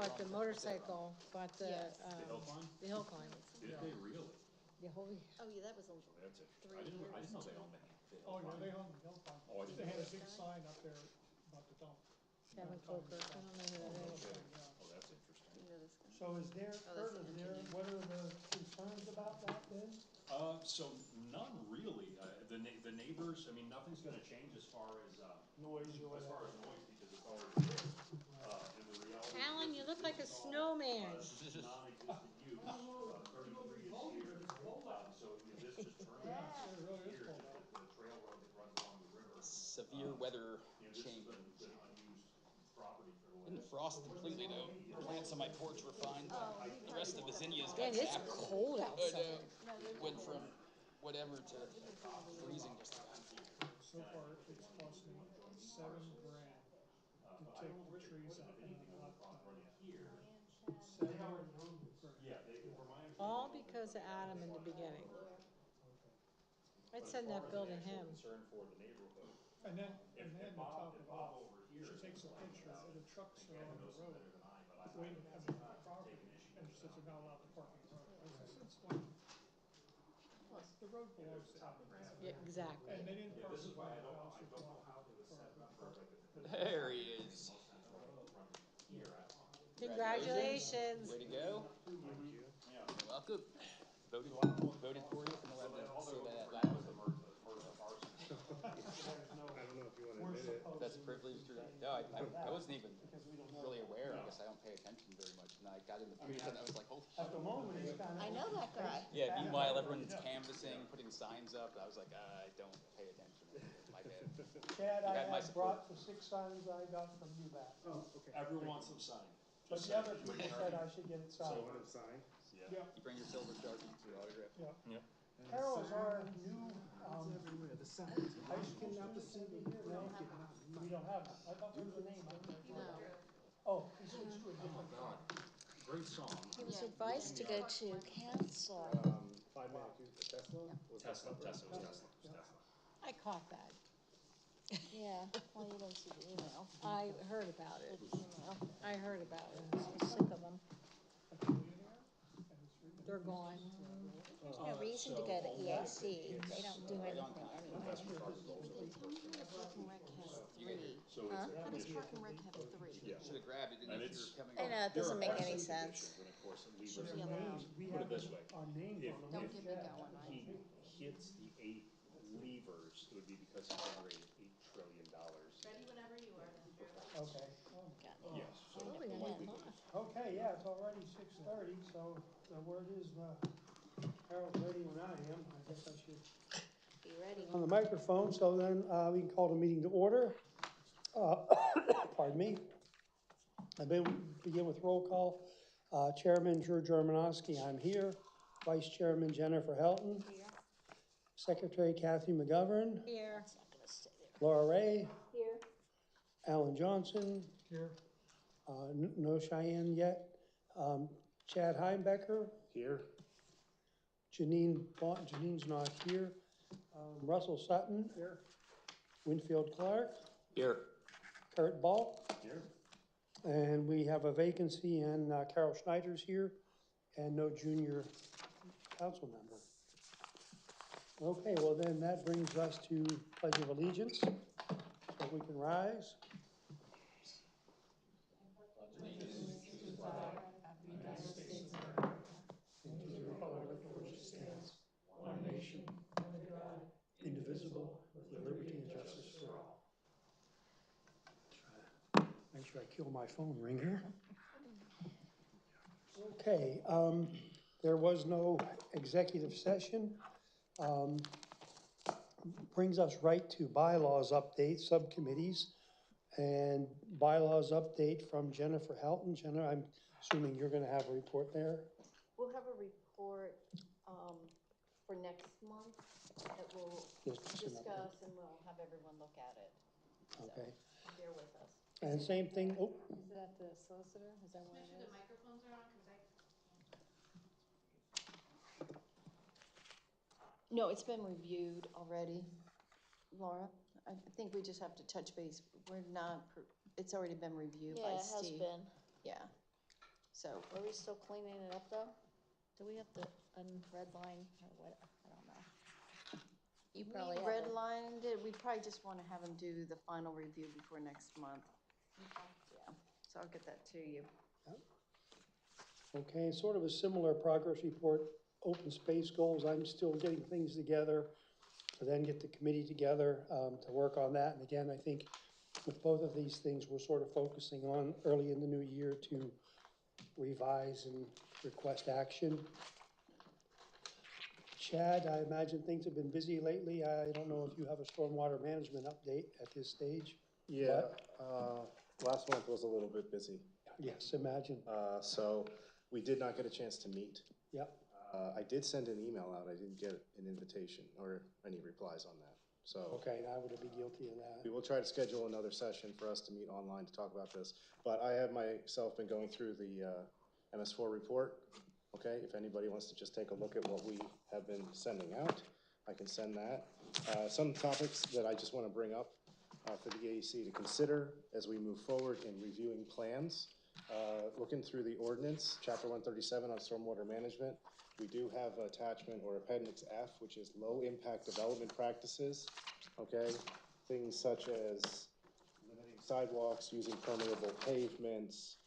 bought the motorcycle, bought the, Yes. The hill climb? the hill climb. Did they really? The whole, Oh, yeah, that was So that's it. 3 I didn't years. know they owned the hill Oh, yeah, climb. they own the hill farm. Oh, I didn't They know had a that. big sign up there about the dump. Kevin Coker, I don't know who that is. Okay. Yeah. Oh, that's interesting. You know this guy? So is there, Oh, Kurt, that's is the there, engineer. what are the concerns about that then? So none really. The neighbors, I mean, nothing's gonna change as far as, Noise or as far whatever? as noise, because it's already there. And the reality. Alan, you look like a this is all, snowman. Non-existent use, 33 years here. So, you know, this just turned Yeah, out it really is here, cold just out. the trail road that runs along the river. Severe weather You know, this has change. been unused property for the Didn't last. frost completely though. The plants on my porch were fine, but the rest of the zinnias got Man, it's zapped. cold outside. Went from whatever to freezing just about. So far, it's cost me $7,000 to take the trees out and about $7,000. Yeah, they were my understanding. All because of Adam in the beginning. I'd send that bill to him. Concern for the neighborhood. And then to top it Bob off, over here she is takes a complaining picture about of the it, trucks and that are Kevin on the knows road, better than I, but I waiting have for the not property, taken issue and with she says that. they're not allowed to park on the road. I said, it's like, the road belongs to everybody. Yeah, exactly. And they didn't park This in is why front I of the don't, house. I don't know how they would set it up for like. There he is. Here, Congratulations. Way to go. yeah. Welcome. Voted for you from the So that, all say they're looking that for loud. now is the murder parson. I don't know if you wanna admit it. That's a privilege to, no, I wasn't even really aware, I guess I don't pay attention very much, and I got in the booth and I was like, holy shit. At the moment, it's kind of. I know that guy. Yeah, meanwhile, everyone's canvassing, putting signs up, and I was like, I don't pay attention, my bad. Chad, You I had my have support. brought the 6 signs I got from you back. Oh, okay. Everyone wants them signed. But Just the other saying. people said I should get it So signed. want to sign? Yeah. You bring your silver Sharpie to autograph. Yeah. Yep. Carol is our new, Everywhere, the signs. high school student here. No, we don't have one. I thought there was a name on there. No. Oh, he switched to a different. God, great song. He was advised to go to council. 5 minutes, Tesla? Was that Tesla, Tesla? Tesla, Tesla, Tesla. I caught that. Yeah, well, you don't see the email. I heard about it. Email. I heard about it. I'm sick of them. They're gone. There's no reason to go to EAC. They don't do anything anyway. Park and Rec has 3. So Huh? it's a How does condition. Park and Rec have 3? Should have grabbed it, And and if it's- you're coming. I know, it doesn't There are make any excellent sense. conditions, and of course, it leaves Should us- be allowed. Put it this way, Our names if, on them. Don't get me going, right? he hits the 8 levers, it would be because he generated $8 trillion. Ready whenever you are, Mr. Okay. Yes, so. Oh, we got like we that did. long. Okay, yeah, it's already 6:30, so the word is, Carol's ready when I am. I guess I should. Be ready. On the microphone, so then we can call the meeting to order. Pardon me. Begin with roll call. Chairman Drew Germanowski, I'm here. Vice Chairman Jennifer Helton. Here. Secretary Kathy McGovern. Here. It's not gonna stay there. Laura Ray. Here. Alan Johnson. Here. No Cheyenne yet. Chad Heimbecker. Here? Janine's not here. Russell Sutton. Here. Winfield Clark. Here. Kurt Ball. Here. And we have a vacancy, and Carol Schneider's here, and no junior council member. Okay, well then that brings us to Pledge of Allegiance. So we can rise. One nation, under God, indivisible, with liberty and justice for all. Make sure I kill my phone ringer. Okay, there was no executive session. Brings us right to bylaws update, subcommittees, and bylaws update from Jennifer Helton. Jennifer, I'm assuming you're gonna have a report there? We'll have a report for next month that we'll Just an update. discuss, and we'll have everyone look at it. So, Okay. bear with us. And same thing, oh, Is that the solicitor? Is that what Make it sure is? the microphones are on, because No, it's been reviewed already, Laura. I think we just have to touch base. We're not, it's already been reviewed by Yeah, it Steve. has been. Yeah. So, are we still cleaning it up though? Do we have to unredline or what? I don't know. You probably We have it. redlined it, we probably just wanna have them do the final review before next month. Yeah, so I'll get that to you. Okay, sort of a similar progress report, open space goals, I'm still getting things together, to then get the committee together, to work on that. And again, I think with both of these things, we're sort of focusing on early in the new year to revise and request action. Chad, I imagine things have been busy lately. I don't know if you have a stormwater management update at this stage. Yeah, last month was a little bit busy. Yes, imagine. So we did not get a chance to meet. Yep. I did send an email out. I didn't get an invitation or any replies on that. So Okay, I would be guilty of that. we will try to schedule another session for us to meet online to talk about this. But I have myself been going through the MS4 report. Okay, if anybody wants to just take a look at what we have been sending out, I can send that. Some topics that I just want to bring up for the EAC to consider as we move forward in reviewing plans. Looking through the ordinance, chapter 137 on stormwater management, we do have attachment or appendix F, which is low impact development practices. Okay, things such as limiting sidewalks, using permeable pavements,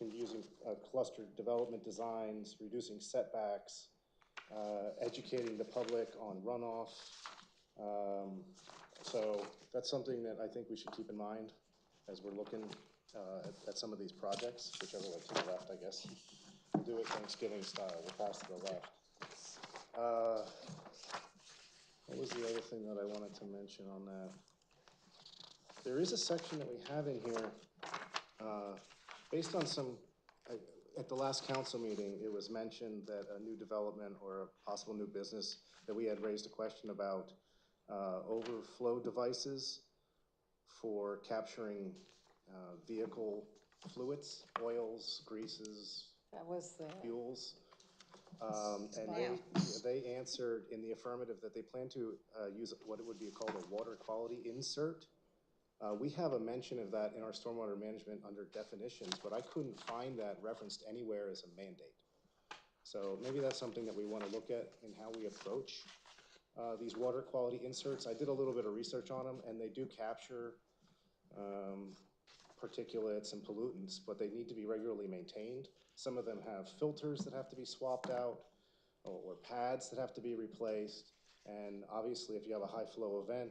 using clustered development designs, reducing setbacks, educating the public on runoff. So that's something that I think we should keep in mind as we're looking at some of these projects, whichever way to the left, I guess. We'll do it Thanksgiving style, we'll pass to the left. What was the other thing that I wanted to mention on that? There is a section that we have in here, based on some, at the last council meeting, it was mentioned that a new development or a possible new business that we had raised a question about overflow devices for capturing vehicle fluids, oils, greases, That was the. fuels. And they answered in the affirmative that they plan to use what it would be called a water quality insert. We have a mention of that in our stormwater management under definitions, but I couldn't find that referenced anywhere as a mandate. So maybe that's something that we want to look at in how we approach these water quality inserts. I did a little bit of research on them, and they do capture particulates and pollutants, but they need to be regularly maintained. Some of them have filters that have to be swapped out, or pads that have to be replaced. And obviously, if you have a high flow event,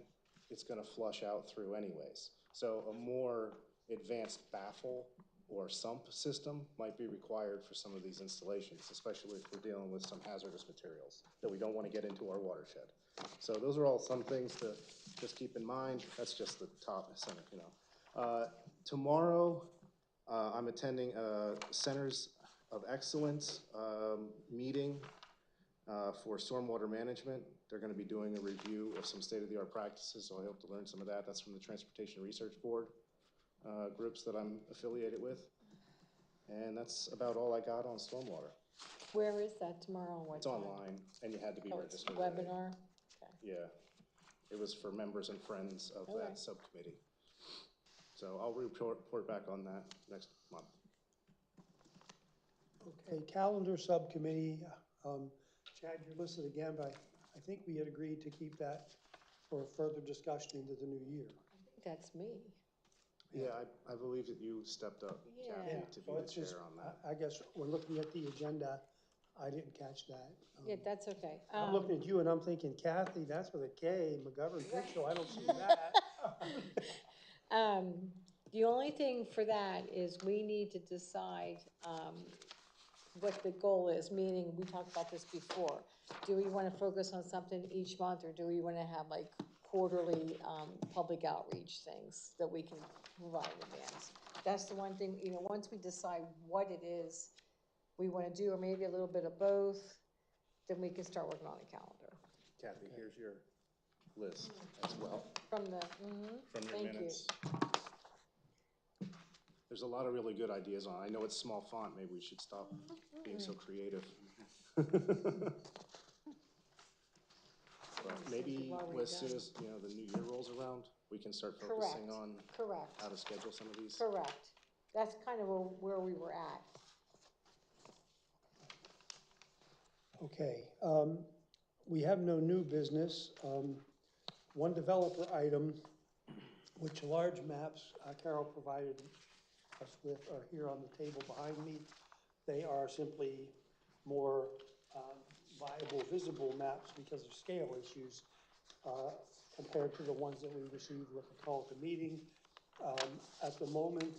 it's going to flush out through anyways. So a more advanced baffle or sump system might be required for some of these installations, especially if we're dealing with some hazardous materials that we don't want to get into our watershed. So those are all some things to just keep in mind. That's just the top, you know. Tomorrow, I'm attending a Centers of Excellence meeting for stormwater management. They're going to be doing a review of some state-of-the-art practices, so I hope to learn some of that. That's from the Transportation Research Board groups that I'm affiliated with. And that's about all I got on stormwater. Where is that tomorrow? What It's time? online, and you had to be Oh, it's a registered. webinar? Okay. Yeah, it was for members and friends of Okay. that subcommittee. So I'll report back on that next month. Okay, calendar subcommittee, Chad, you're listed again, but I think we had agreed to keep that for further discussion into the new year. I think that's me. Yeah, I believe that you stepped up, Yeah. Kathy, to So be it's the just, chair on that. I guess we're looking at the agenda. I didn't catch that. Yeah, that's okay. I'm looking at you and I'm thinking Kathy, that's with a K, McGovern Pitchell, I don't see that. The only thing for that is we need to decide, what the goal is, meaning, we talked about this before. Do we wanna focus on something each month, or do we wanna have like quarterly, public outreach things that we can provide in advance? That's the one thing, you know, once we decide what it is we wanna do, or maybe a little bit of both, then we can start working on a calendar. Kathy, here's your list as well From the, from your thank you. minutes. There's a lot of really good ideas on it. I know it's small font, maybe we should stop being so creative. But maybe as soon as, you know, the new year rolls around, we can start focusing Correct. on Correct. how to schedule some of these. Correct. That's kind of where we were at. Okay, we have no new business. One developer item, which large maps Carol provided us with are here on the table behind me. They are simply more viable, visible maps because of scale issues compared to the ones that we received with the call to meeting. At the moment,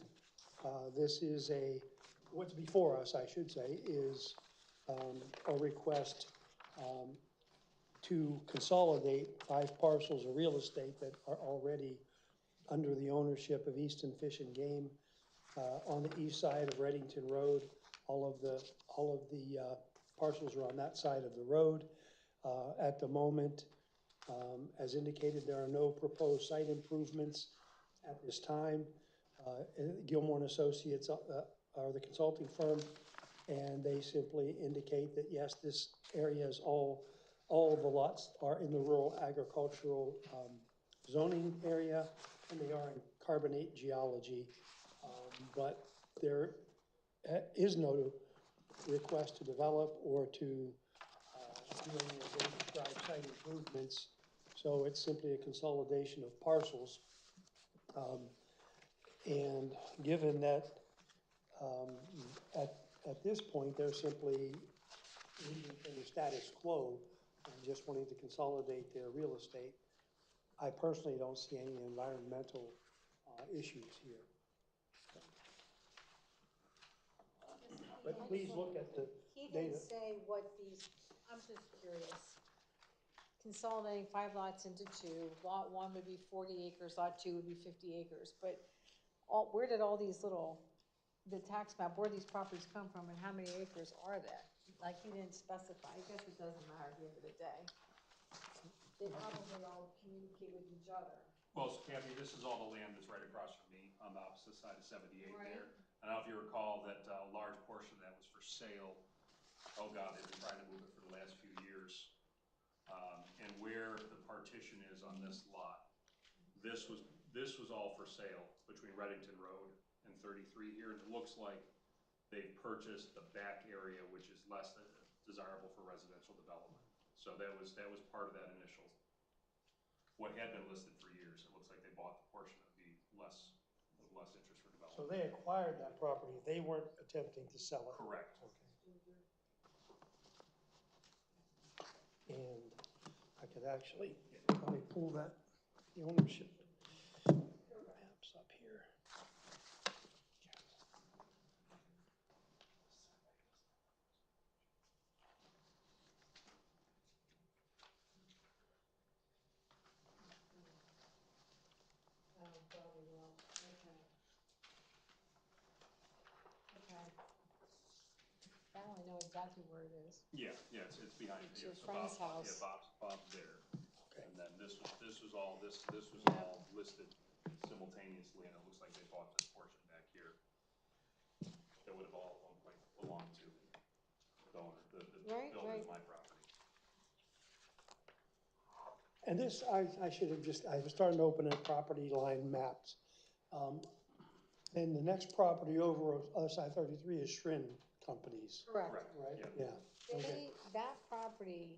this is what's before us, I should say, is a request to consolidate 5 parcels of real estate that are already under the ownership of Easton Fish and Game on the east side of Reddington Road. All of the parcels are on that side of the road. At the moment, as indicated, there are no proposed site improvements at this time. Gilmore and Associates are the consulting firm, and they simply indicate that yes, this area is all of the lots are in the rural agricultural zoning area, and they are in carbonate geology, but there is no request to develop or to do any of those described site improvements. So it's simply a consolidation of parcels. And given that at this point, they're simply leaving things status quo and just wanting to consolidate their real estate, I personally don't see any environmental issues here. But please look at the He data. didn't say what these, I'm just curious. Consolidating 5 lots into 2, lot 1 would be 40 acres, lot 2 would be 50 acres, but where did all these the tax map, where these properties come from and how many acres are there? Like, he didn't specify. I guess it doesn't matter at the end of the day. They probably all communicate with each other. Well, so Kathy, this is all the land that's right across from me on the opposite side of 78 Right. there. I don't know if you recall that a large portion of that was for sale. Oh God, they've been trying to move it for the last few years. And where the partition is on this lot, this was all for sale between Reddington Road and 33 here. And it looks like they've purchased the back area, which is less than desirable for residential development. So that was part of that initial, what had been listed for years. It looks like they bought the portion that would be less interest for development. So they acquired that property. They weren't attempting to sell it. Correct. Okay. And I could actually probably pull the ownership maps up here. Oh, probably will. Okay. Now I know exactly where it is. Yeah, it's behind. It's your so friend's house. Yeah, Bob's there. Okay. And then this was all listed simultaneously, and it looks like they bought this portion back here. That would have all at one point belonged to the owner, the Right, builder right. of my property. And this, I should have I was starting to open up property line maps. And the next property over on the other side 33 is Schrin Companies, Correct. right? Yeah. Okay. That property,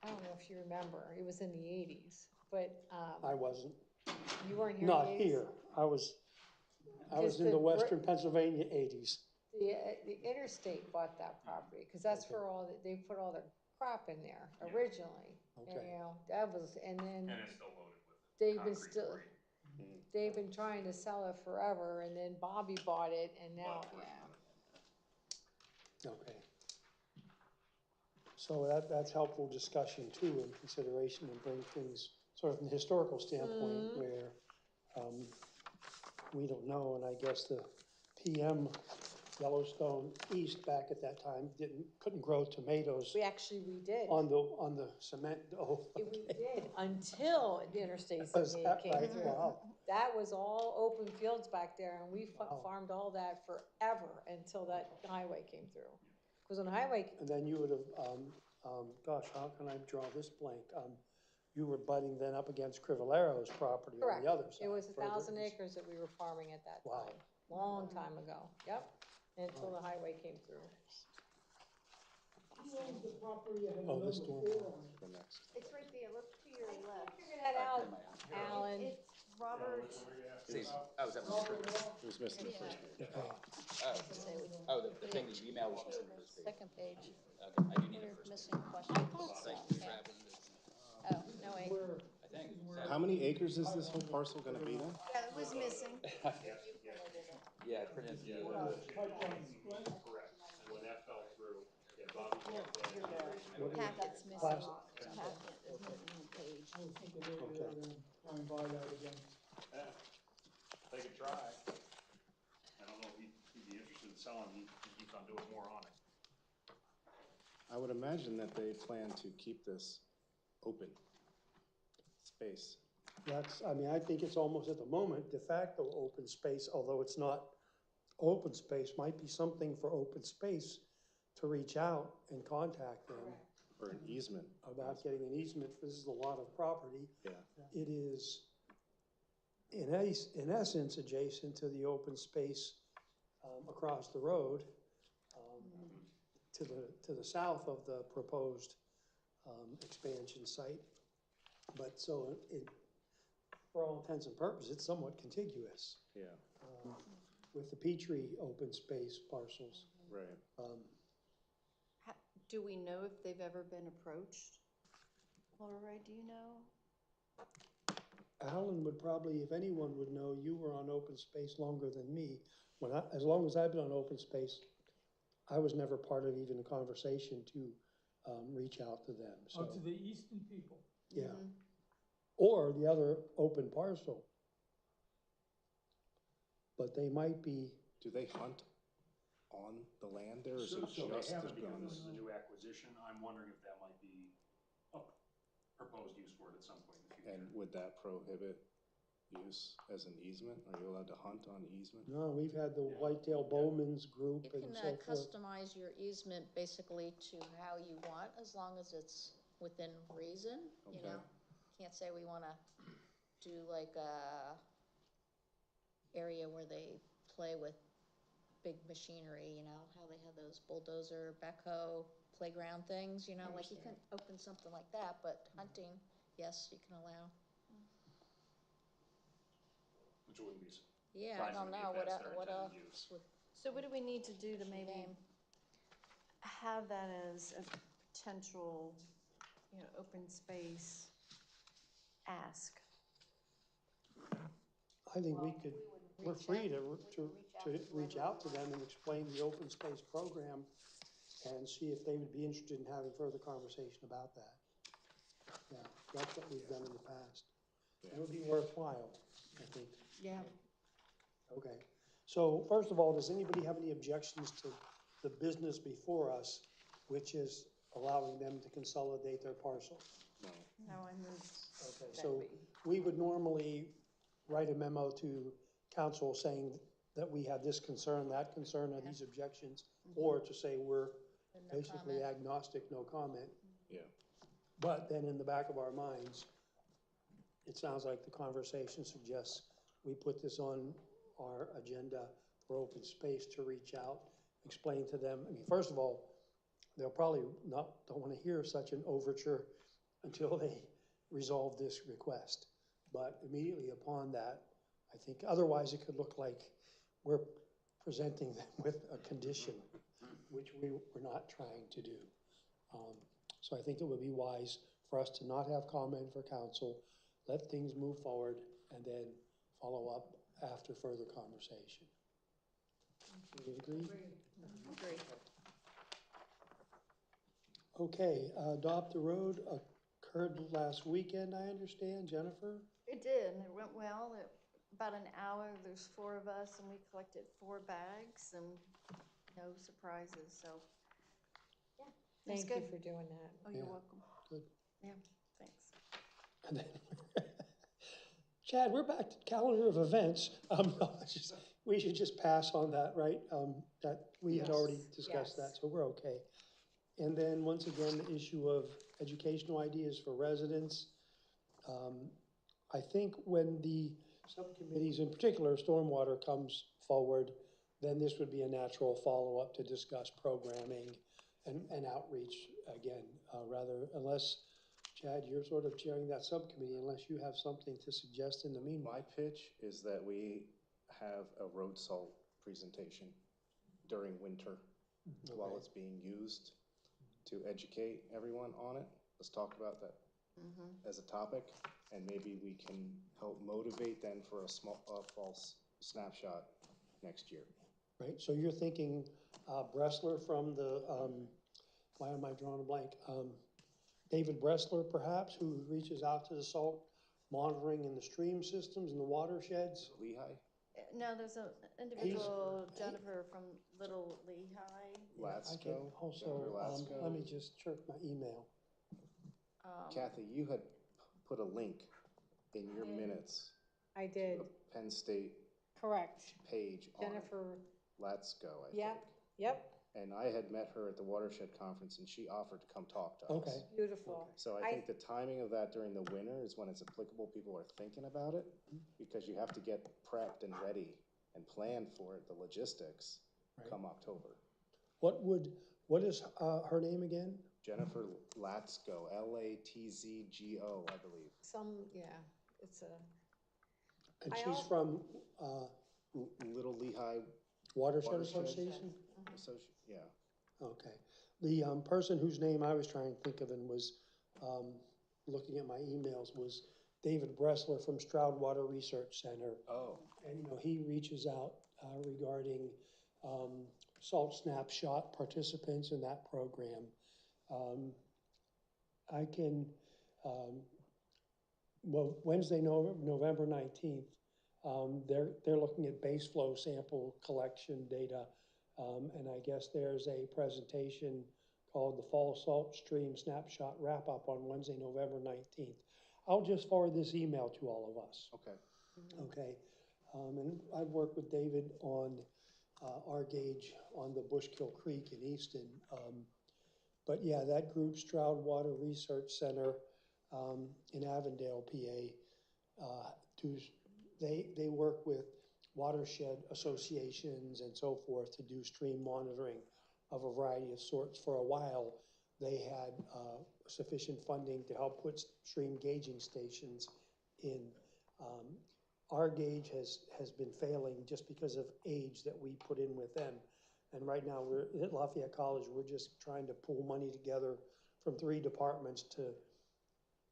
I don't know if you remember, it was in the 80s, but I wasn't, you weren't here in the 80s? not here. I was Because in the western Pennsylvania 80s. The interstate bought that property, because that's Okay. where they put all their crop in there Yeah. originally. Okay. And, you know, that was, and then And it's still loaded with they've been concrete debris. they've been trying to sell it forever, and then Bobby bought it, and now, Okay. So that's helpful discussion too, and consideration, and bring things sort of from the historical standpoint where we don't know, and I guess the PM Yellowstone East back at that time couldn't grow tomatoes we did. on the cement. Oh, We did, until the Interstate Is 78 that came right? through. Wow. That was all open fields back there, and we Wow. farmed all that forever until that highway came through. Because when the highway, And then you would have, gosh, how can I draw this blank? You were butting then up against Crivellero's property on correct, the other side. it was further 1,000 east. acres that we were farming at that Wow. time, long time ago, yep, until the highway came through. owns the property I have Oh, this number storm. 4 on it? The next. It's right there, look to your left. Figure that out, Alan. It's Robert, See, oh, is that what you It was missing the first page. Oh, the thing that you emailed was missing the first page. second page, Okay, I do need the we're first missing page. questions. Thank so, you for yeah. having this. Oh, no way. I think. How many acres is this whole parcel gonna be then? Yeah, it was missing. Yeah, I printed the, Correct, and when that fell through, yeah, Bobby walked in. Packet's missing. Packet is missing a page. I was thinking maybe they were gonna try and buy that again. Yeah, they could try. I don't know if he'd be interested in selling, he keeps on doing more on it. I would imagine that they plan to keep this open space. That's, I mean, I think it's almost at the moment de facto open space, although it's not open space, might be something for open space to reach out and contact them Or an easement. about getting an easement. This is a lot of property. Yeah. It is in essence adjacent to the open space across the road to the south of the proposed expansion site. But so it, for all intents and purposes, it's somewhat contiguous Yeah, with the Petrie open space parcels. right. Do we know if they've ever been approached? Laura Ray, do you know? Alan would probably, if anyone would know, you were on open space longer than me. As long as I've been on open space, I was never part of even a conversation to reach out to them, so. Oh, to the eastern people. Yeah. Or the other open parcel. But they might be, Do they hunt on the land there, or is it So they just haven't, the because guns? this is a new acquisition, I'm wondering if that might be a proposed use for it at some point in the future. And would that prohibit use as an easement? Are you allowed to hunt on easement? no, we've had the Whitetail Bowman's group You and can so forth. customize your easement basically to how you want, as long as it's within reason, you Okay. know? Can't say we wanna do like a area where they play with big machinery, you know, how they have those bulldozer, backhoe, playground things, you know, like you can open something like that, but hunting, yes, you can allow. Which wouldn't be Yeah, I don't surprising know, if that's their what intended else use. would So what do we need to do to maybe name? have that as a potential, open space ask? I think we could, we're free to reach out to them and explain the open space program and see if they would be interested in having further conversation about that. Yeah, that's what we've done in the past. It would be worthwhile, I think. Yeah. Okay, so first of all, does anybody have any objections to the business before us, which is allowing them to consolidate their parcel? No. No, I moved. Okay, so we would normally write a memo to council saying that we have this concern, that concern, or these objections, or to say we're No basically comment. agnostic, no comment. Yeah. But then in the back of our minds, it sounds like the conversation suggests we put this on our agenda for open space to reach out, explain to them. I mean, first of all, they'll probably don't want to hear such an overture until they resolve this request. But immediately upon that, I think, otherwise it could look like we're presenting them with a condition, which we're not trying to do. So I think it would be wise for us to not have comment for council, let things move forward, and then follow up after further conversation. Do you agree? Agree. Okay, Adopt a Road occurred last weekend, I understand, Jennifer? It did, and it went well. About an hour, there's 4 of us, and we collected 4 bags, and no surprises, so, yeah. It's Thank you good. for doing that. Oh, you're Yeah. welcome. Good. Yeah, thanks. And then, Chad, we're back to calendar of events. No, we should just pass on that, right? That we had already discussed that, Yes. so we're okay. And then, once again, the issue of educational ideas for residents. I think when the subcommittees, in particular stormwater, comes forward, then this would be a natural follow-up to discuss programming and outreach again, rather, unless, Chad, you're sort of chairing that subcommittee, unless you have something to suggest in the meanwhile. My pitch is that we have a road salt presentation during winter while Okay. it's being used to educate everyone on it. Let's talk about that as a topic, and maybe we can help motivate then for a false snapshot next year. Right, so you're thinking Bressler from the, why am I drawing a blank? David Bressler perhaps, who reaches out to the salt monitoring in the stream systems and the watersheds? Lehigh, No, there's an individual, Jennifer from Little Lehigh. I can Latsko, also, Jennifer Latsko. let me just check my email. Kathy, you had put a link in your minutes I to did, a Penn State correct. page on Jennifer, Latsko, I think. yep, yep, And I had met her at the watershed conference and she offered to come talk to us. Okay. beautiful. So I think the timing of that during the winter is when it's applicable, people are thinking about it, because you have to get prepped and ready and plan for it, the logistics, come October. What is her name again? Jennifer Latsko, Latzgo, I believe. Yeah, it's a, And I she's al- from Little Lehigh Watershed Watershed. Association? Yeah. Okay. The person whose name I was trying to think of and was looking at my emails was David Bressler from Stroud Water Research Center. Oh, And, he reaches out regarding salt snapshot participants in that program. I can, Wednesday, November 19th, they're looking at base flow sample collection data. And I guess there's a presentation called the Fall Salt Stream Snapshot Wrap-Up on Wednesday, November 19th. I'll just forward this email to all of us. okay. Okay, and I've worked with David on our gauge on the Bushkill Creek in Easton. But yeah, that group, Stroud Water Research Center in Avondale, PA, they work with watershed associations and so forth to do stream monitoring of a variety of sorts. For a while, they had sufficient funding to help put stream gauging stations in. Our gauge has been failing just because of age that we put in with them. And right now, we're at Lafayette College, we're just trying to pull money together from 3 departments to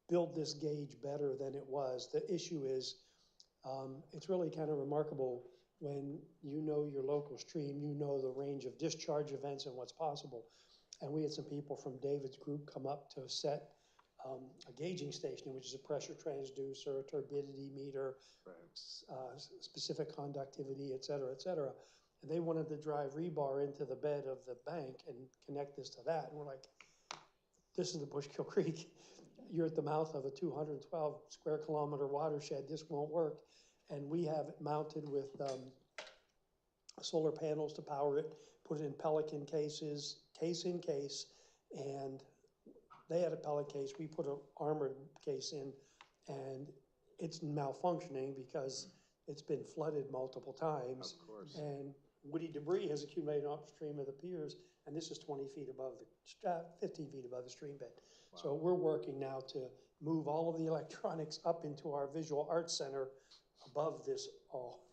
build this gauge better than it was. The issue is, it's really kind of remarkable when you know your local stream, you know the range of discharge events and what's possible. And we had some people from David's group come up to set a gauging station, which is a pressure transducer, a turbidity meter, specific conductivity, et cetera, et cetera. And they wanted to drive rebar into the bed of the bank and connect this to that. And we're like, this is the Bushkill Creek. You're at the mouth of a 212 square kilometer watershed. This won't work. And we have it mounted with solar panels to power it, put it in Pelican cases, case in case, and they had a pellet case, we put an armored case in, and it's malfunctioning because it's been flooded multiple times. Of course. And woody debris has accumulated upstream of the piers, and this is 20 feet above the, 15 feet above the stream bed. Wow. So we're working now to move all of the electronics up into our visual arts center above this all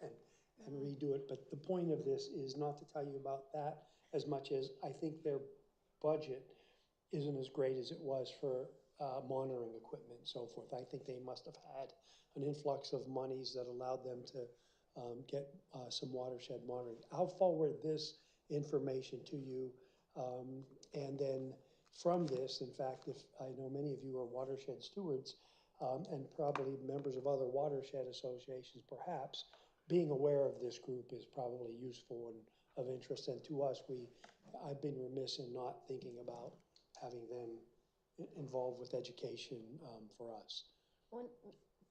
and redo it. But the point of this is not to tell you about that as much as I think their budget isn't as great as it was for monitoring equipment and so forth. I think they must have had an influx of monies that allowed them to get some watershed monitoring. I'll forward this information to you. And then from this, in fact, if I know many of you are watershed stewards and probably members of other watershed associations, perhaps, being aware of this group is probably useful and of interest. And to us, I've been remiss in not thinking about having them involved with education for us.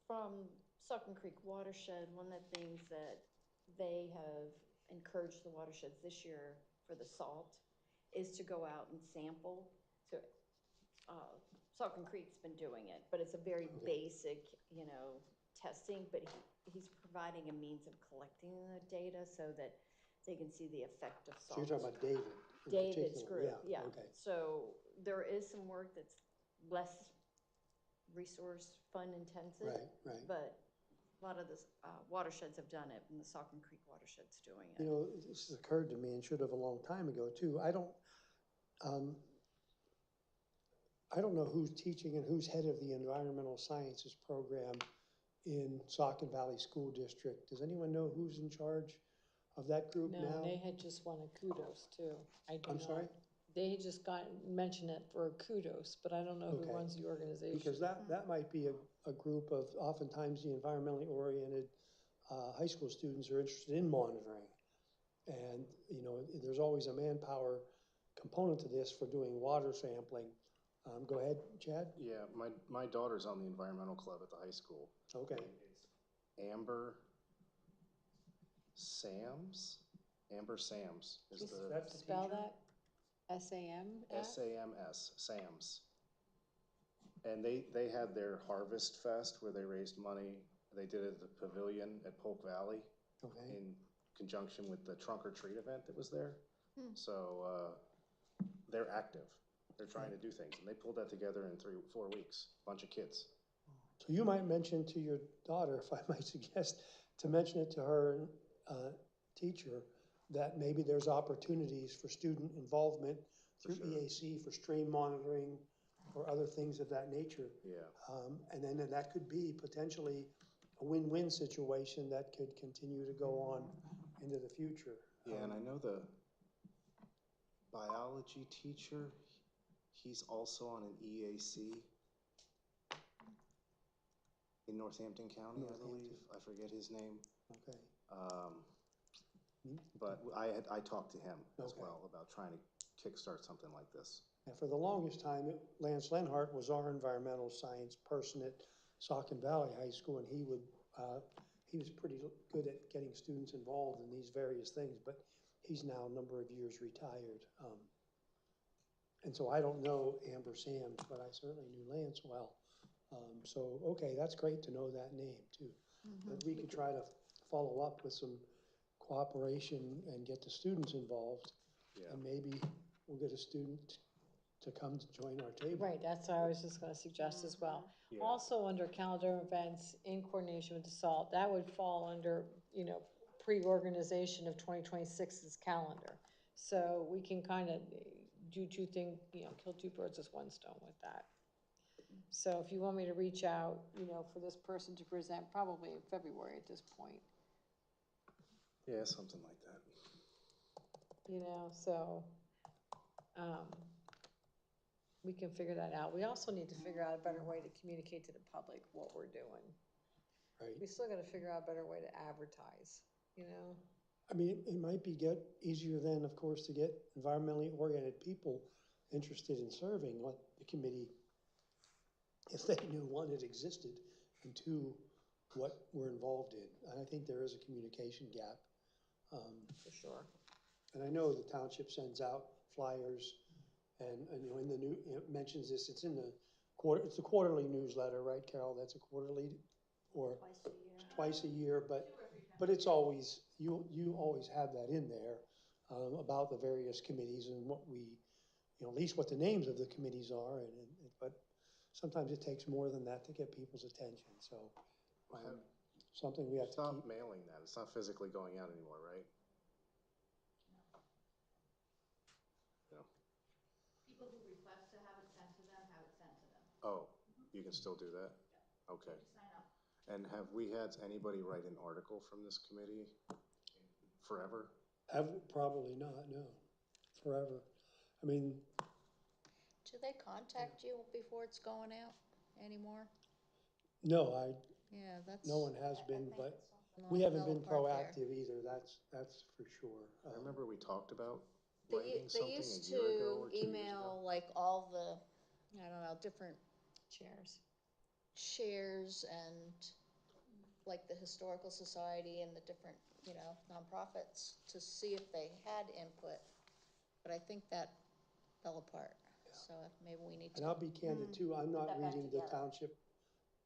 From Saucon Creek Watershed, one of the things that they have encouraged the watersheds this year for the salt is to go out and sample. So Saucon Creek's been doing it, but it's a very basic, testing, but he's providing a means of collecting the data so that they can see the effect of So salt. you're talking about David in David's particular? group, yeah. Okay, So there is some work that's less resource fund intensive. right. But a lot of the watersheds have done it, and the Saucon Creek watershed's doing You it. know, this has occurred to me and should have a long time ago too. I don't know who's teaching and who's head of the environmental sciences program in Saucon Valley School District. Does anyone know who's in charge of that group now? No, they had just won a kudos too. I do I'm not. sorry? They had just mentioned it for a kudos, but I don't know who Okay. runs the organization. Because that might be a group of, oftentimes the environmentally oriented high school students are interested in monitoring. And, you know, there's always a manpower component to this for doing water sampling. Go ahead, Chad. Yeah, my daughter's on the environmental club at the high school. Okay. It's Amber Sams is Just the That's the Spell teacher? that, S-A-M-S? SAMS, Sams. And they had their Harvest Fest where they raised money. They did it at the pavilion at Polk Valley Okay. in conjunction with the trunk or treat event that was there. So they're active. They're trying to do things, and they pulled that together in 3-4 weeks. Bunch of kids. So you might mention to your daughter, if I might suggest, to mention it to her teacher, that maybe there's opportunities for student involvement through sure. EAC for stream monitoring or other things of that nature. Yeah. And then that could be potentially a win-win situation that could continue to go on into the future. Yeah, and I know the biology teacher, he's also on an EAC in Northampton County, I believe. I forget his name. Okay. But I talked to him as Okay. well about trying to kickstart something like this. And for the longest time, Lance Lenhart was our environmental science person at Saucon Valley High School, and he was pretty good at getting students involved in these various things, but he's now a number of years retired. And so I don't know Amber Sams, but I certainly knew Lance well. So, okay, that's great to know that name too. But we could try to follow up with some cooperation and get the students involved. Yeah. And maybe we'll get a student to come to join our table. Right, that's what I was just gonna suggest as well. Yeah. Also, under calendar events in coordination with the SALT, that would fall under, you know, pre-organization of 2026's calendar. So we can kind of do two things, you know, kill two birds with one stone with that. So if you want me to reach out, you know, for this person to present, probably in February at this point, Yeah, something like that. you know, so, we can figure that out. We also need to figure out a better way to communicate to the public what we're doing. Right. We still gotta figure out a better way to advertise, you know? I mean, it might be easier then, of course, to get environmentally oriented people interested in serving what the committee, if they knew, one, it existed, and two, what we're involved in. And I think there is a communication gap. For sure. And I know the township sends out flyers and you know, it mentions this, it's in the it's a quarterly newsletter, right, Carol? That's a quarterly, or Twice a year. twice a year, but it's always, you always have that in there, about the various committees and what we, you know, at least what the names of the committees are, but sometimes it takes more than that to get people's attention, so. Something we have to Stop keep. mailing that. It's not physically going out anymore, right? No. People who request to have it sent to them, have it sent to them. Oh, you can still do that? Okay. You sign up. And have we had anybody write an article from this committee forever? Probably not, no, forever. I mean, Do they contact you before it's going out anymore? no, Yeah, that's. no one has been, think but it's we haven't fell been apart there. proactive either, that's for sure. I remember we talked about They, writing they something used a year ago to or 2 years ago. email like all the, I don't know, different Chairs. chairs and like the Historical Society and the different, you know, nonprofits to see if they had input. But I think that fell apart, so maybe we need to. And I'll be candid too, I'm not Put that back reading the together. township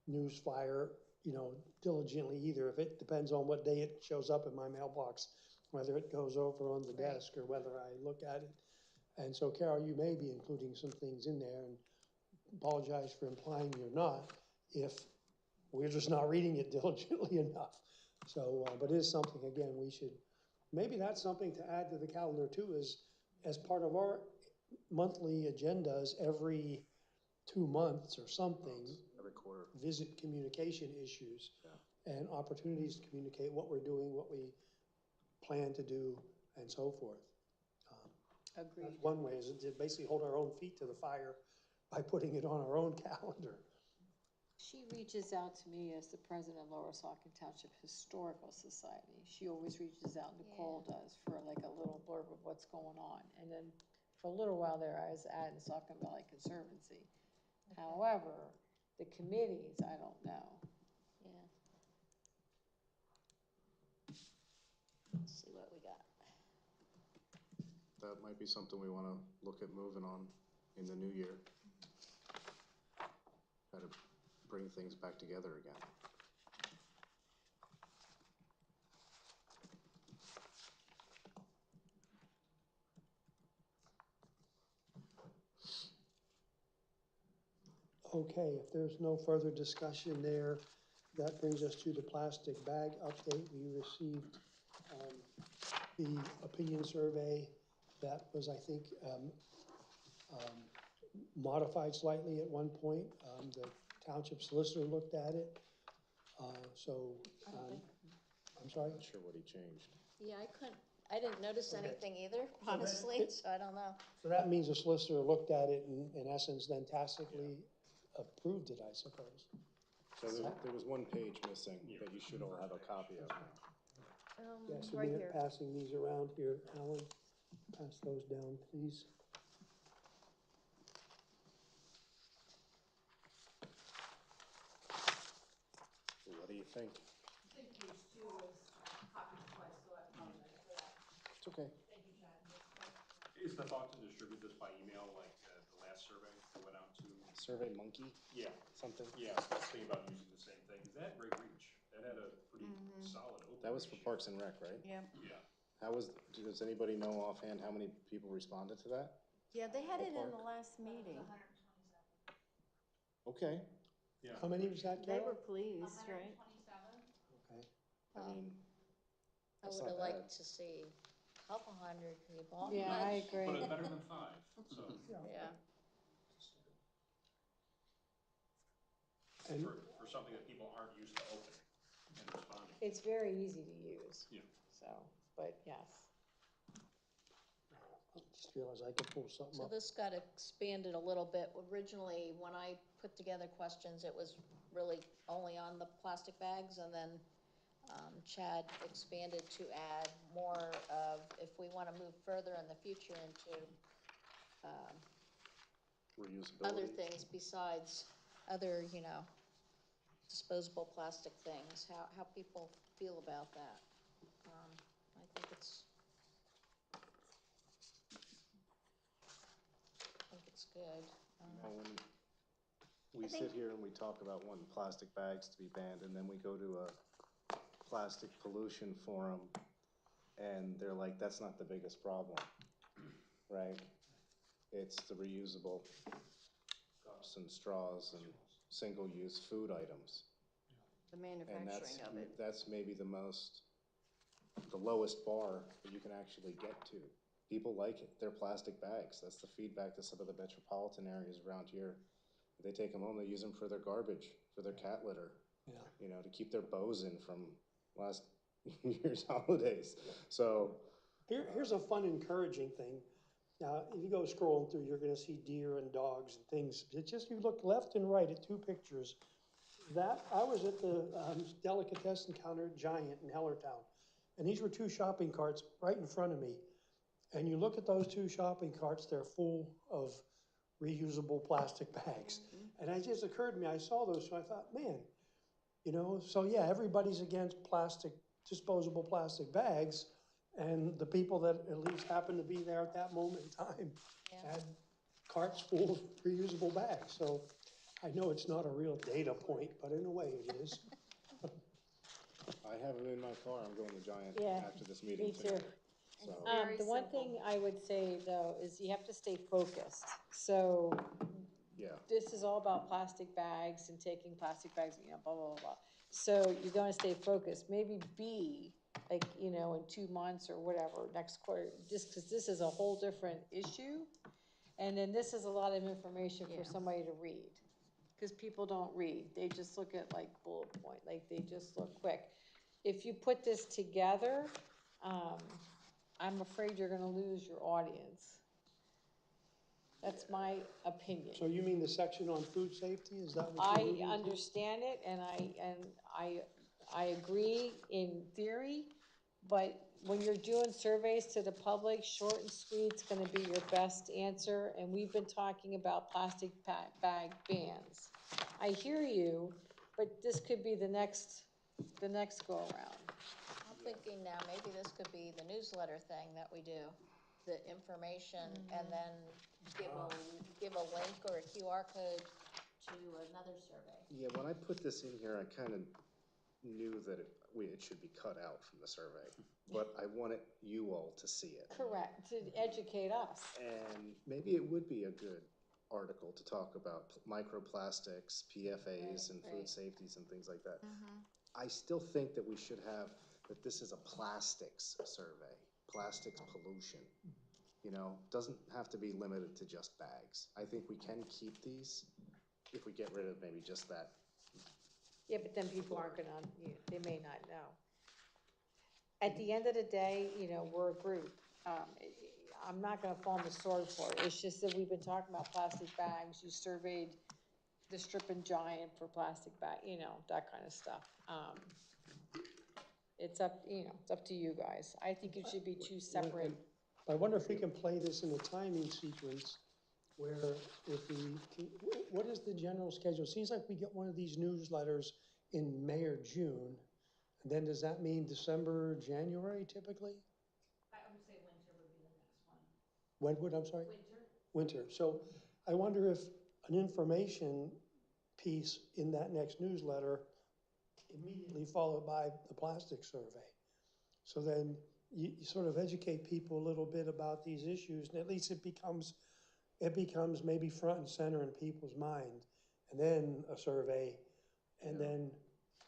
news flyer, you know, diligently either. If it depends on what day it shows up in my mailbox, whether it goes over on the Right. desk or whether I look at it And so Carol, you may be including some things in there, and apologize for implying you're not, if we're just not reading it diligently enough. So, but it is something, again, we should, maybe that's something to add to the calendar too, is as part of our monthly agendas, every 2 months or something, Every quarter. visit communication issues Yeah. and opportunities to communicate what we're doing, what we plan to do, and so forth. Agreed. That's one way, is to basically hold our own feet to the fire by putting it on our own calendar. She reaches out to me as the president of Lower Saucon Township Historical Society. She always reaches out, Nicole does, for like a little blurb of what's going on. And then for a little while there, I was at the Saucon Valley Conservancy. However, the committees, I don't know. Yeah. Let's see what we got. That might be something we want to look at moving on in the new year. Try to bring things back together again. Okay, if there's no further discussion there, that brings us to the plastic bag update. We received the opinion survey that was, I think, modified slightly at one point. The township solicitor looked at it. I'm sorry? Not sure what he changed. Yeah, I didn't notice anything either, honestly, so I don't know. So that means the solicitor looked at it and in essence then tacitly approved it, I suppose. So there was one page missing that you should all have a copy of. Yes, a Right minute here. passing these around here, Alan. Pass those down, please. What do you think? I think page 2 was copied twice, so I apologize for that. It's okay. Thank you, Chad. Is the thought to distribute this by email like the last survey that went out to? Survey Monkey, Yeah, something? yeah, I was thinking about using the same thing, because that had great reach. That had a pretty solid open. That was for ratio. Parks and Rec, right? Yeah. Yeah. Does anybody know offhand how many people responded to that? Yeah, they had it in Ballpark? the last meeting. 127. Okay. Yeah. How many was that, They Carol? were pleased, right? 127. Okay. I mean, I that's would have not bad. liked to see a couple hundred people. Yeah, but- I agree. But it's better than 5, so. Yeah. And For something that people aren't used to opening and responding. It's very easy to use. Yeah. So, but yes. I just realized I could pull something So up. this got expanded a little bit. Originally, when I put together questions, it was really only on the plastic bags, and then Chad expanded to add more of, if we want to move further in the future into Reusability. other things besides other, disposable plastic things, how people feel about that. I think it's good. When we sit here and we talk about wanting plastic bags to be banned, and then we go to a plastic pollution forum, and they're like, that's not the biggest problem, right? It's the reusable cups and straws and single-use food items. The And manufacturing of it. that's maybe the lowest bar that you can actually get to. People like it. They're plastic bags. That's the feedback to some of the metropolitan areas around here. They take them home, they use them for their garbage, for their cat litter, to keep their bows in from last year's holidays. So Here's a fun, encouraging thing. Now, if you go scrolling through, you're gonna see deer and dogs and things. It's just, you look left and right at 2 pictures. I was at the delicatessen counter at Giant in Hellertown, and these were 2 shopping carts right in front of me. And you look at those 2 shopping carts, they're full of reusable plastic bags. And it just occurred to me, I saw those, so I thought, man, so yeah, everybody's against disposable plastic bags. And the people that at least happened to be there at that moment in time had carts full of reusable bags. So I know it's not a real data point, but in a way it is. I have them in my car. I'm going to Giant Yeah, after this meeting me tonight. too. So, Very The one simple. thing I would say though, is you have to stay focused. So yeah, this is all about plastic bags and taking plastic bags, you know, blah, blah, blah, blah. So you're gonna stay focused, maybe be, like, you know, in 2 months or whatever, next quarter, just because this is a whole different issue. And then this is a lot of information for Yeah. somebody to read, because people don't read, they just look at like bullet point, like they just look quick. If you put this together, I'm afraid you're gonna lose your audience. That's my opinion. So you mean the section on food safety, is that what you're I alluding to? understand it, and I agree in theory, but when you're doing surveys to the public, short and sweet's gonna be your best answer, and we've been talking about plastic bag bans. I hear you, but this could be the next go around. I'm thinking now, maybe this could be the newsletter thing that we do, the information, and then give a link or a QR code to another survey. yeah, when I put this in here, I kind of knew that it should be cut out from the survey, but I wanted you all to see it. Correct, to educate us. And maybe it would be a good article to talk about microplastics, PFAS, and food Right. safeties and things like that. I still think that we should have, that this is a plastics survey, plastics pollution. You know, doesn't have to be limited to just bags. I think we can keep these if we get rid of maybe just that. Yeah, but then people aren't gonna, they may not know. At the end of the day, you know, we're a group. I'm not gonna fall on the sword for it. It's just that we've been talking about plastic bags. You surveyed the Stripping Giant for plastic bag, you know, that kind of stuff. It's up, you know, it's up to you guys. I think it should be two separate. I wonder if we can play this in a timing sequence where if we, what is the general schedule? Seems like we get one of these newsletters in May or June. And then does that mean December, January typically? I would say winter would be the next one. When would, I'm sorry? Winter? Winter. So I wonder if an information piece in that next newsletter immediately followed by the plastic survey. So then you sort of educate people a little bit about these issues, and at least it becomes maybe front and center in people's mind. And then a survey, and then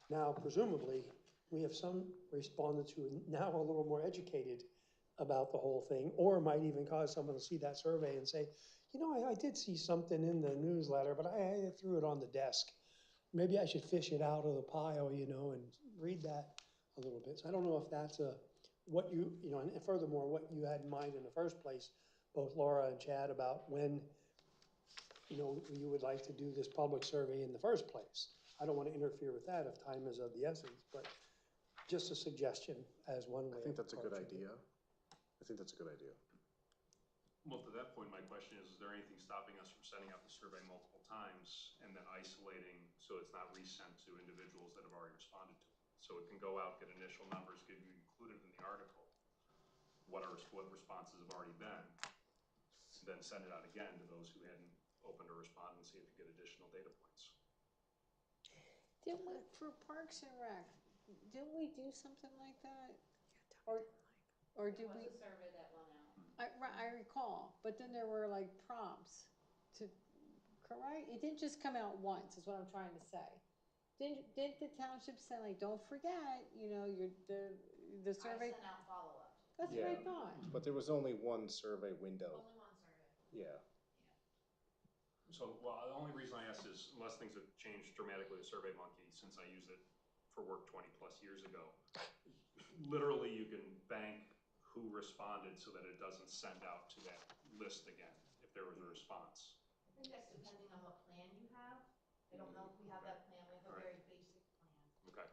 now presumably we have some respondents who are now a little more educated about the whole thing, or might even cause someone to see that survey and say, you know, I did see something in the newsletter, but I threw it on the desk. Maybe I should fish it out of the pile, you know, and read that a little bit. So I don't know if that's what you know, and furthermore, what you had in mind in the first place, both Laura and Chad, about when, you know, you would like to do this public survey in the first place. I don't want to interfere with that if time is of the essence, but just a suggestion as one way. I think that's a good approaching it. idea. I think that's a good idea. Well, to that point, my question is there anything stopping us from sending out the survey multiple times and then isolating so it's not resent to individuals that have already responded to it? So it can go out, get initial numbers, get included in the article, what responses have already been, then send it out again to those who hadn't opened or responded and see if you get additional data points. Didn't we, for Parks and Rec, didn't we do something like that? Or did we? It was a survey that went out. I recall, but then there were like prompts to, correct? It didn't just come out once, is what I'm trying to say. Didn't the township say like, don't forget, you know, the survey? I sent out follow-ups. That's what I Yeah. thought. But there was only one survey window. Only one survey. Yeah. So, well, the only reason I asked is unless things have changed dramatically with SurveyMonkey since I used it for work 20 plus years ago. Literally, you can bank who responded so that it doesn't send out to that list again if there was a response. I think that's depending on what plan you have. I don't know if we have that plan. We have a very basic plan. Okay.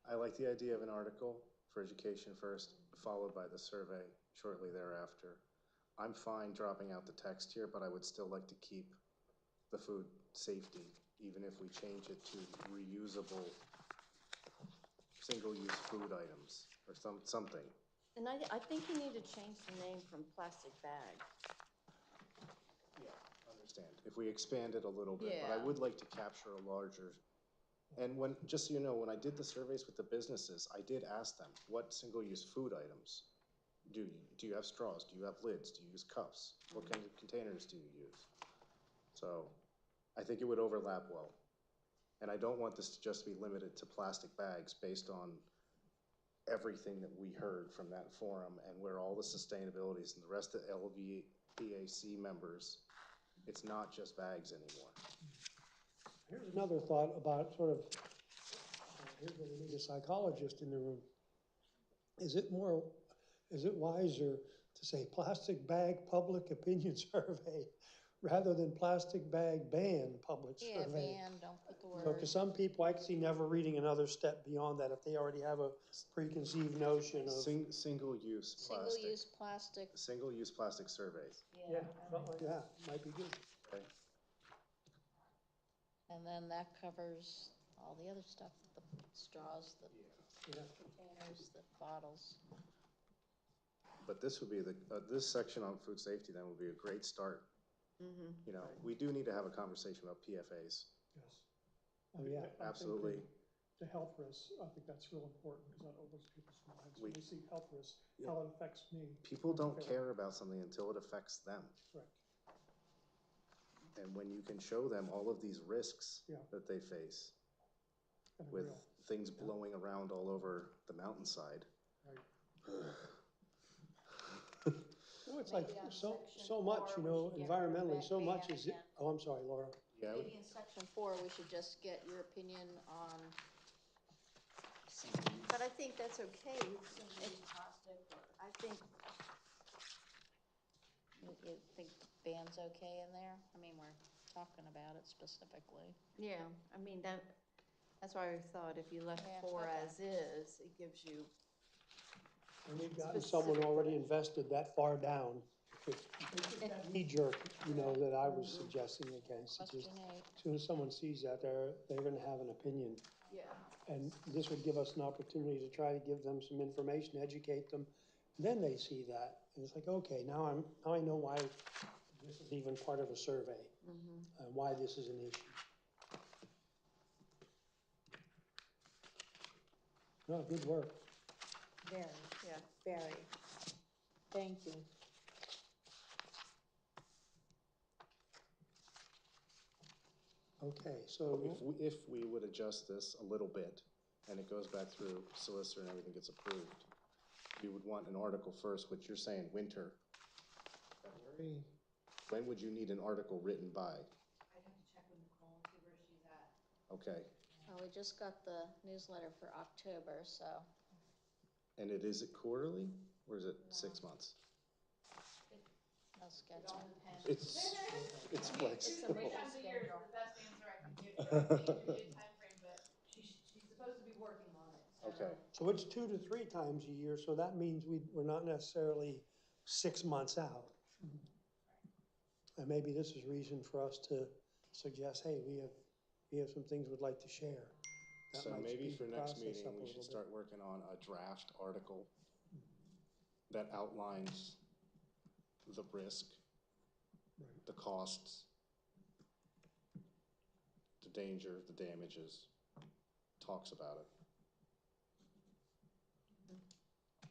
I like the idea of an article for education first, followed by the survey shortly thereafter. I'm fine dropping out the text here, but I would still like to keep the food safety, even if we change it to reusable single-use food items or something. And I think you need to change the name from plastic bag. Yeah, understand. If we expand it a little bit, but I Yeah. would like to capture a larger. And when, just so you know, when I did the surveys with the businesses, I did ask them what single-use food items Do you have straws? Do you have lids? Do you use cups? What kind of containers do you use? So I think it would overlap well. And I don't want this to just be limited to plastic bags based on everything that we heard from that forum and where all the sustainabilities and the rest of the EAC members, it's not just bags anymore. Here's another thought about sort of, here's where we need a psychologist in the room. Is it wiser to say plastic bag public opinion survey rather than plastic bag ban public Yeah, survey? ban, don't put the Because word. some people, I can see never reading another step beyond that if they already have a preconceived notion of. Single-use plastic. Single-use plastic. Single-use plastic surveys. Yeah, something like that, might be good. Okay. And then that covers all the other stuff, the straws, the Yeah. containers, the bottles. But this would be this section on food safety then would be a great start. You know, we do need to have a conversation about PFAS. Yes. Oh, yeah. I think Absolutely. The health risks, I think that's real important, because that opens people's minds. When We- they see health risks, how it affects me. People don't Fair. care about something until it affects them. Correct. And when you can show them all of these risks Yeah. that they face And a with real, things blowing around all over the mountainside. right. No, it's like Maybe on so section much, 4, you we know, should get rid of environmentally, that so much ban is, again. oh, I'm sorry, Laura. Yeah, Maybe in section 4, we should just get your opinion on. But I think that's okay. Single-use plastic, or I think, you think ban's okay in there? I mean, we're talking about it specifically. yeah, I mean, that's why I thought if you left Yeah, 4 okay. as is, it gives you, And we've gotten someone already invested that far down. It's just that knee jerk, you know, that I was suggesting against. It's just, Question 8. as soon as someone sees that, they're gonna have an opinion. yeah. And this would give us an opportunity to try to give them some information, educate them. Then they see that, and it's like, okay, now I know why this is even part of a survey, and why this is an issue. No, good work. Very, Yeah. very. Thank you. Okay, so, if we would adjust this a little bit and it goes back through solicitor and everything gets approved, we would want an article first, which you're saying winter. February? When would you need an article written by? I'd have to check with Nicole and see where she's at. Okay, Well, we just got the newsletter for October, so and is it quarterly or is it 6 months? no schedule. It's flexible. Which times of year is the best answer I can give you. I can't give you a timeframe, but she's supposed to be working on it, so. Okay, so it's 2 to 3 times a year, so that means we're not necessarily 6 months out. And maybe this is reason for us to suggest, hey, we have some things we'd like to share. That so might maybe speed for the next process meeting, up a we little should bit. start working on a draft article that outlines the risk, Right. the costs, the danger, the damages, talks about it.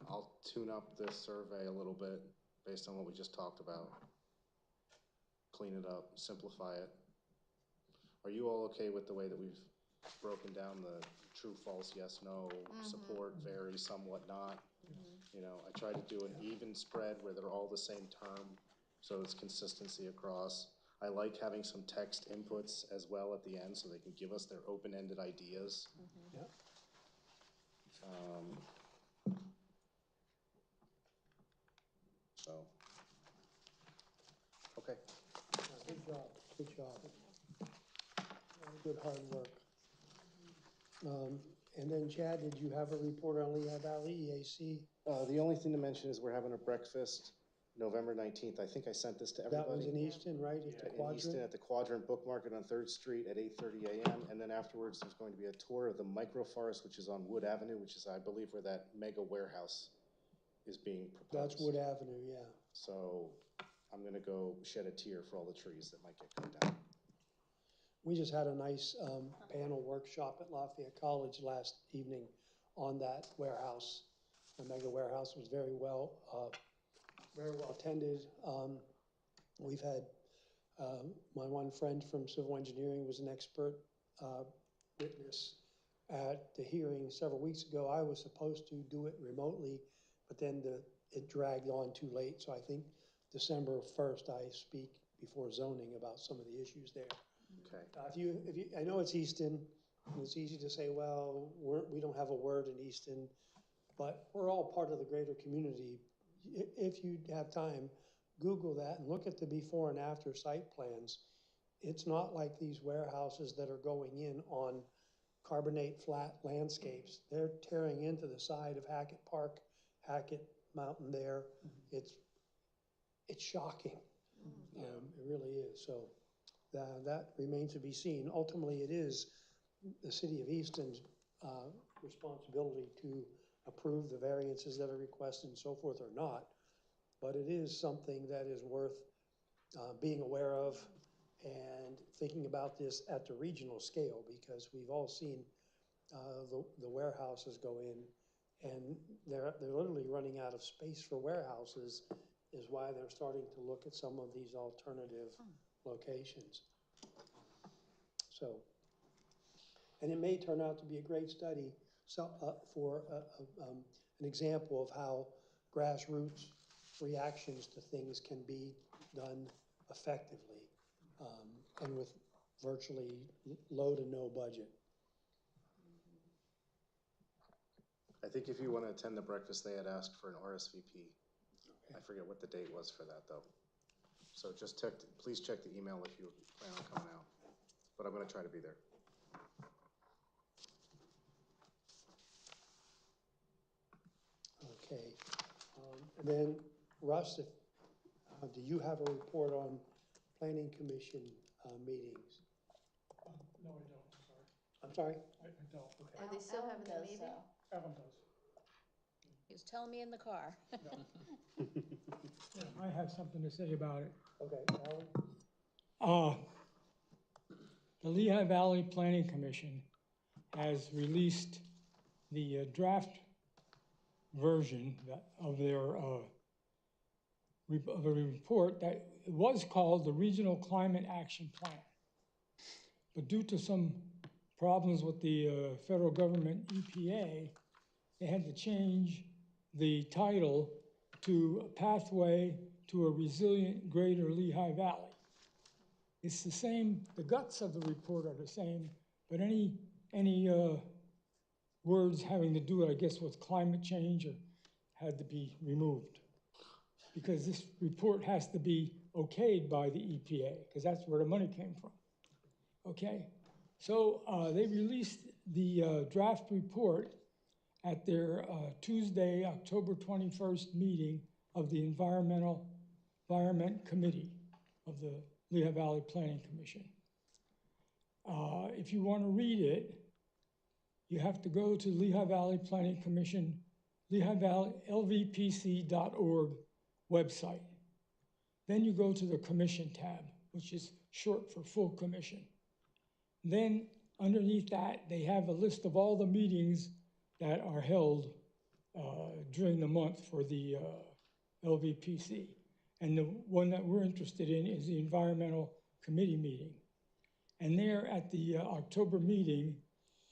I'll tune up this survey a little bit based on what we just talked about. Clean it up, simplify it. Are you all okay with the way that we've broken down the true, false, yes, no, support, vary, somewhat not? You know, I try to do an even spread where they're all the same term, so it's consistency across. I like having some text inputs as well at the end so they can give us their open-ended ideas. Yeah. So, okay. Good job, good job. Good hard work. And then Chad, did you have a report on Lehigh Valley EAC? The only thing to mention is we're having a breakfast November 19th. I think I sent this to That was everybody. in Easton, right, at the In Easton Quadrant? at the Quadrant Book Market on 3rd Street at 8:30 a.m. And then afterwards, there's going to be a tour of the microforest, which is on Wood Avenue, which is, I believe, where that mega warehouse is being proposed. That's Wood Avenue, yeah. So I'm gonna go shed a tear for all the trees that might get cut down. We just had a nice panel workshop at Lafayette College last evening on that warehouse. The mega warehouse was very well attended. We've had, my one friend from civil engineering was an expert witness at the hearing several weeks ago. I was supposed to do it remotely, but then it dragged on too late. So I think December 1st, I speak before zoning about some of the issues there. Okay. I know it's Easton, and it's easy to say, well, we don't have a word in Easton, but we're all part of the greater community. If you have time, Google that and look at the before and after site plans. It's not like these warehouses that are going in on carbonate flat landscapes. They're tearing into the side of Hackett Park, Hackett Mountain there. It's shocking. It really is. So that remains to be seen. Ultimately, it is the city of Easton's responsibility to approve the variances that are requested and so forth or not. But it is something that is worth being aware of and thinking about this at the regional scale, because we've all seen the warehouses go in, and they're literally running out of space for warehouses, is why they're starting to look at some of these alternative locations. So, and it may turn out to be a great study for an example of how grassroots reactions to things can be done effectively and with virtually low to no budget. I think if you want to attend the breakfast, they had asked for an RSVP. Okay. I forget what the date was for that though. So just please check the email if you plan on coming out. But I'm going to try to be there. Okay. And then Russ, do you have a report on planning commission meetings? No, I don't, I'm sorry. I'm sorry? I don't. Are they still having the does, meeting? Evan does. He was telling me in the car. Yeah, I have something to say about it. Okay, Alan? The Lehigh Valley Planning Commission has released the draft version of their of a report that was called the Regional Climate Action Plan. But due to some problems with the federal government EPA, they had to change the title to Pathway to a Resilient Greater Lehigh Valley. It's the same, the guts of the report are the same, but any words having to do, I guess, with climate change had to be removed. Because this report has to be okayed by the EPA, because that's where the money came from. Okay, so they released the draft report at their Tuesday, October 21st meeting of the Environment Committee of the Lehigh Valley Planning Commission. If you want to read it, you have to go to Lehigh Valley Planning Commission, Lehigh Valley, lvpc.org website. Then you go to the Commission tab, which is short for Full Commission. Then underneath that, they have a list of all the meetings that are held during the month for the LVPC. And the one that we're interested in is the Environmental Committee meeting. And there at the October meeting,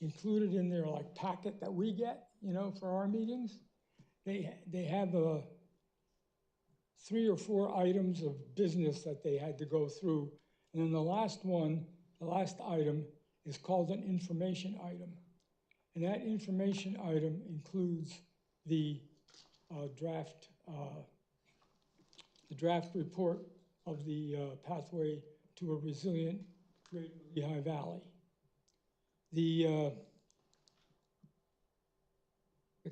included in their like packet that we get, you know, for our meetings, they have 3 or 4 items of business that they had to go through. And then the last item is called an information item. And that information item includes the draft report of the Pathway to a Resilient Greater Lehigh Valley. The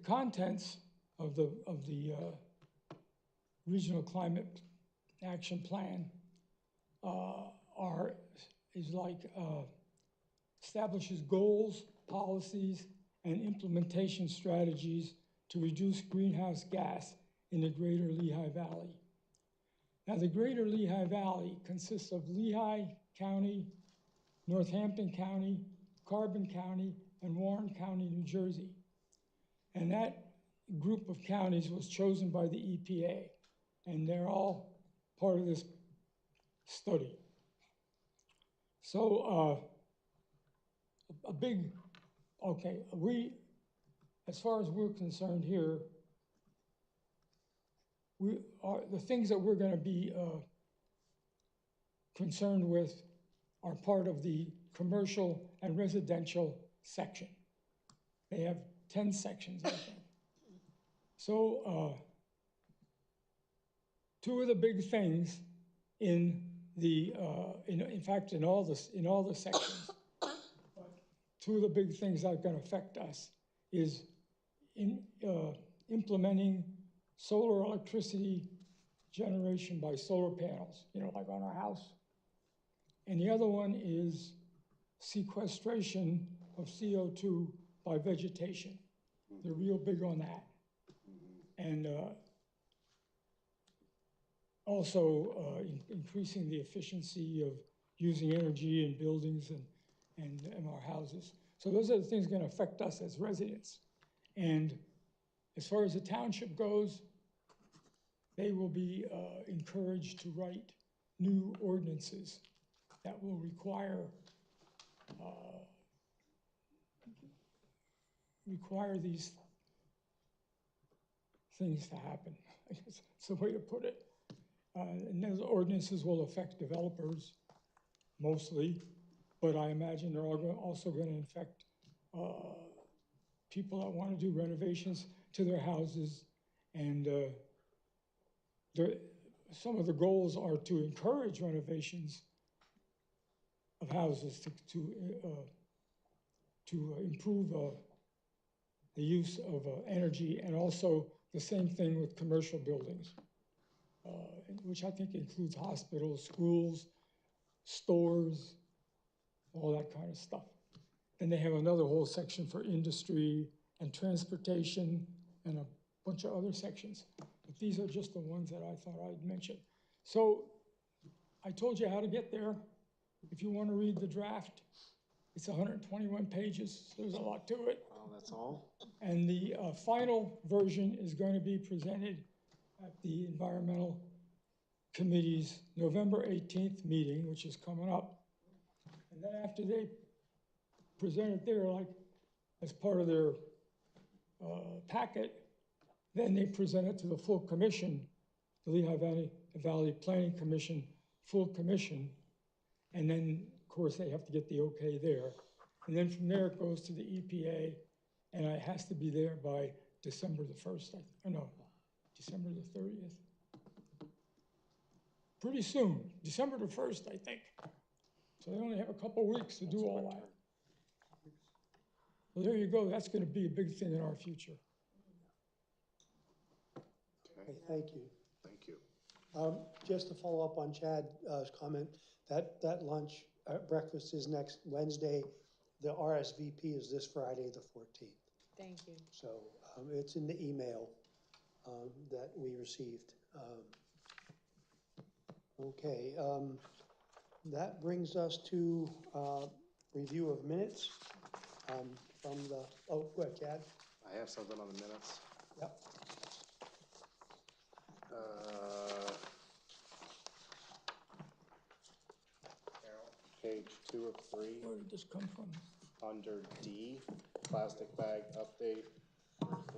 contents of the Regional Climate Action Plan establishes goals, policies, and implementation strategies to reduce greenhouse gas in the Greater Lehigh Valley. Now, the Greater Lehigh Valley consists of Lehigh County, Northampton County, Carbon County, and Warren County, New Jersey. And that group of counties was chosen by the EPA, and they're all part of this study. So, as far as we're concerned here, the things that we're gonna be concerned with are part of the commercial and residential section. They have 10 sections, I think. So, two of the big things in the, in fact, in all the sections, two of the big things that are gonna affect us is implementing solar electricity generation by solar panels, like on our house. And the other one is sequestration of CO2 by vegetation. They're real big on that. And also increasing the efficiency of using energy in buildings and in our houses. So those are the things going to affect us as residents. And as far as the township goes, they will be encouraged to write new ordinances that will require these things to happen. I guess that's the way to put it. And those ordinances will affect developers mostly, but I imagine they're also going to affect people that want to do renovations to their houses. And some of the goals are to encourage renovations of houses to improve the use of energy, and also the same thing with commercial buildings, which I think includes hospitals, schools, stores, all that kind of stuff. Then they have another whole section for industry and transportation and a bunch of other sections. But these are just the ones that I thought I'd mention. So I told you how to get there. If you want to read the draft, it's 121 pages, so there's a lot to it. Oh, that's all? And the final version is going to be presented at the Environmental Committee's November 18th meeting, which is coming up. And then after they present it there, like as part of their packet, then they present it to the full commission, the Lehigh Valley Planning Commission, full commission. And then, of course, they have to get the okay there. And then from there, it goes to the EPA, and it has to be there by December the 1st, December the 30th. Pretty soon, December the 1st, I think. So they only have a couple weeks to do all that. Well, there you go. That's going to be a big thing in our future. Okay, thank you. Thank you. Just to follow up on Chad's comment, that lunch, breakfast is next Wednesday. The RSVP is this Friday, the 14th. Thank you. So it's in the email that we received. Okay, that brings us to review of minutes from the, oh, go ahead, Chad. I have something on the minutes. Yep. Page 2 of 3. Where did this come from? Under D, plastic bag update,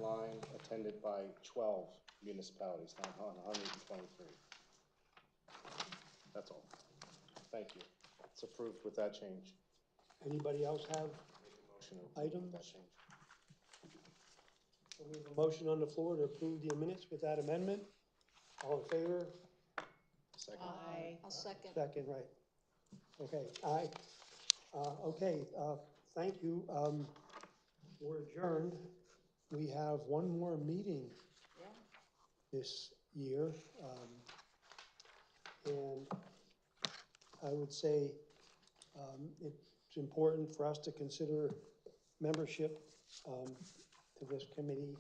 line attended by 12 municipalities, not 123. That's all. Thank you. It's approved with that change. Anybody else have Motion to approve with that items? change. So we have a motion on the floor to approve the minutes with that amendment. All in favor? Second. I'll second. Second, right. Okay, aye. Okay, thank you. We're adjourned. We have one more meeting this year. And I would say it's important for us to consider membership to this committee.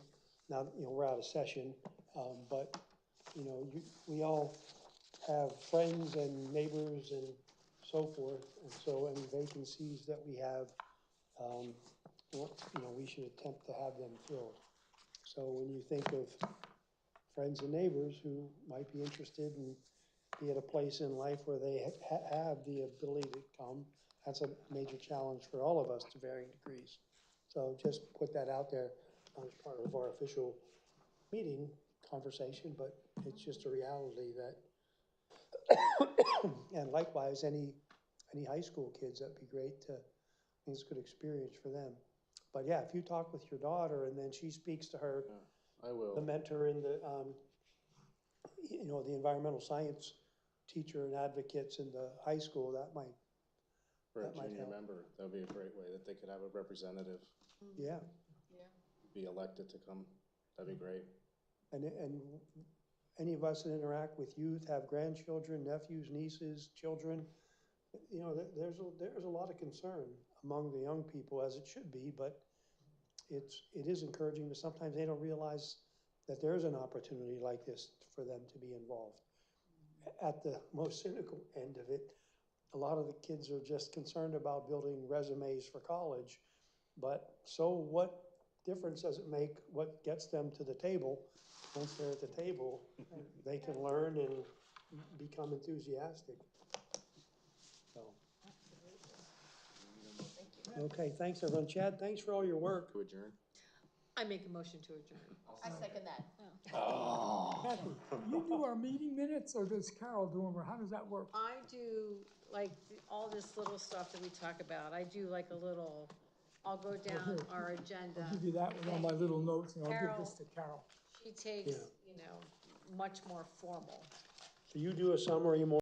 Now, we're out of session, but, we all have friends and neighbors and so forth. And so any vacancies that we have, we should attempt to have them filled. So when you think of friends and neighbors who might be interested and be at a place in life where they have the ability to come, that's a major challenge for all of us to varying degrees. So just put that out there, not as part of our official meeting conversation, but it's just a reality that, and likewise, any high school kids, that'd be great to, I think it's a good experience for them. But yeah, if you talk with your daughter and then she speaks to her, I will. the mentor in the, the environmental science teacher and advocates in the high school, that might, For a that might junior help. member, that would be a great way that they could have a representative Yeah. be elected to come. That'd be great. And any of us that interact with youth, have grandchildren, nephews, nieces, children, there's a lot of concern among the young people, as it should be, but it is encouraging, but sometimes they don't realize that there is an opportunity like this for them to be involved. At the most cynical end of it, a lot of the kids are just concerned about building resumes for college, but so what difference does it make what gets them to the table? Once they're at the table, they can learn and become enthusiastic. So. Okay, thanks everyone. Chad, thanks for all your work. To adjourn? I make a motion to adjourn. I second that. Kathy, do you do our meeting minutes, or does Carol do them, or how does that work? I do, like, all this little stuff that we talk about. I do like a little, I'll go down here. our agenda. I'll give you that with all my little notes, and I'll give Carol. this to Carol. She takes, Yeah. much more formal. So you do a summary more